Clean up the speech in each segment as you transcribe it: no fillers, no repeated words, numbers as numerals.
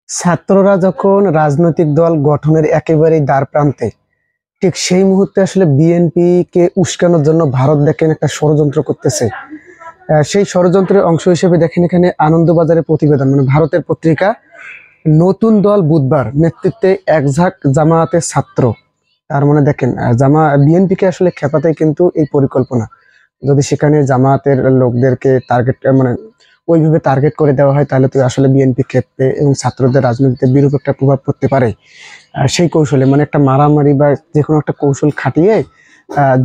ছাত্ররা যখন রাজনৈতিক দল গঠনের একেবারেই দ্বারপ্রান্তে, ঠিক সেই মুহূর্তে আসলে বিএনপি কে উস্কানোর জন্য ভারত দেখেন একটা ষড়যন্ত্র করতেছে। সেই ষড়যন্ত্রের অংশ হিসেবে দেখেন এখানে আনন্দবাজারের প্রতিবেদন, মানে ভারতের পত্রিকা, নতুন দল বুধবার নেতৃত্বে একঝাঁক জামায়াতের ছাত্র। তার মানে দেখেন বিএনপিকে আসলে খেপাতেই কিন্তু এই পরিকল্পনা। যদি সেখানে জামায়াতের লোকদেরকে টার্গেট, মানে ওইভাবে টার্গেট করে দেওয়া হয়, তাহলে তো আসলে বিএনপি ক্ষেত্রে এবং ছাত্রদের রাজনীতিতে বিরূপ একটা প্রভাব পড়তে পারে। সেই কৌশলে, মানে একটা মারামারি বা যে কোনো একটা কৌশল খাটিয়ে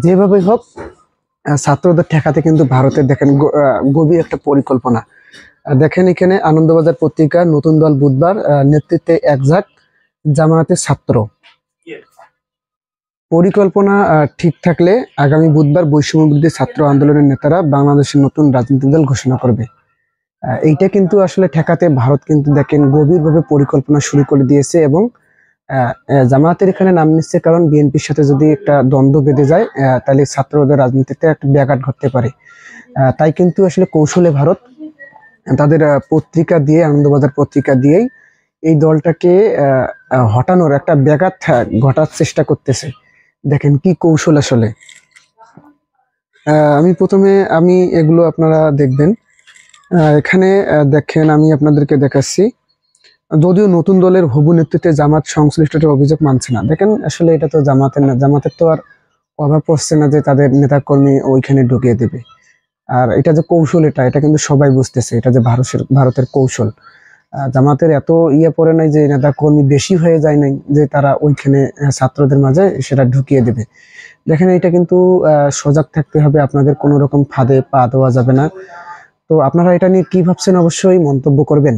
যেভাবে হোক ছাত্রদের ঠেকাতে কিন্তু ভারতের দেখেন গভীর একটা পরিকল্পনা। দেখেন এখানে আনন্দবাজার পত্রিকা, নতুন দল বুধবার নেতৃত্বে একঝাঁক জামায়াতের ছাত্র। পরিকল্পনা ঠিক থাকলে আগামী বুধবার বৈষম্য বিরোধী ছাত্র আন্দোলনের নেতারা বাংলাদেশের নতুন রাজনৈতিক দল ঘোষণা করবে। এইটা কিন্তু আসলে ঠেকাতে ভারত কিন্তু দেখেন গভীরভাবে পরিকল্পনা শুরু করে দিয়েছে, এবং জামায়াতের এখানে নাম নিচ্ছে কারণ বিএনপির সাথে যদি একটা দ্বন্দ্ব বেঁধে যায়, তাহলে ছাত্রদের রাজনীতিতে একটা ব্যাঘাত ঘটতে পারে। তাই কিন্তু আসলে কৌশলে ভারত তাদের পত্রিকা দিয়ে, আনন্দবাজার পত্রিকা দিয়েই এই দলটাকে হটানোর একটা ব্যাঘাত ঘটার চেষ্টা করতেছে। দেখেন কি কৌশল আসলে। আমি এগুলো আপনারা দেখবেন। এখানে দেখেন আমি আপনাদেরকে দেখাচ্ছি, যদিও নতুন দলের হবু নেতৃত্বে জামাত সংশ্লিষ্টতার অভিযোগ মানছে না। দেখেন আসলে এটা তো জামাতের না, জামাতের তো আর অভাব পড়ছে না যে তাদের নেতাকর্মী ওইখানে ঢুকিয়ে দেবে। আর এটা যে কৌশল, এটা কিন্তু সবাই বুঝতেছে, এটা যে ভারতের কৌশল। জামাতের এত পড়ে নাই যে নেতাকর্মী বেশি হয়ে যায় নাই যে তারা ওইখানে ছাত্রদের মাঝে সেটা ঢুকিয়ে দেবে। দেখেন এটা কিন্তু সজাগ থাকতে হবে, আপনাদের কোনো রকম ফাঁদে পা দেওয়া যাবে না। তো আপনারা এটা নিয়ে কি ভাবছেন অবশ্যই মন্তব্য করবেন।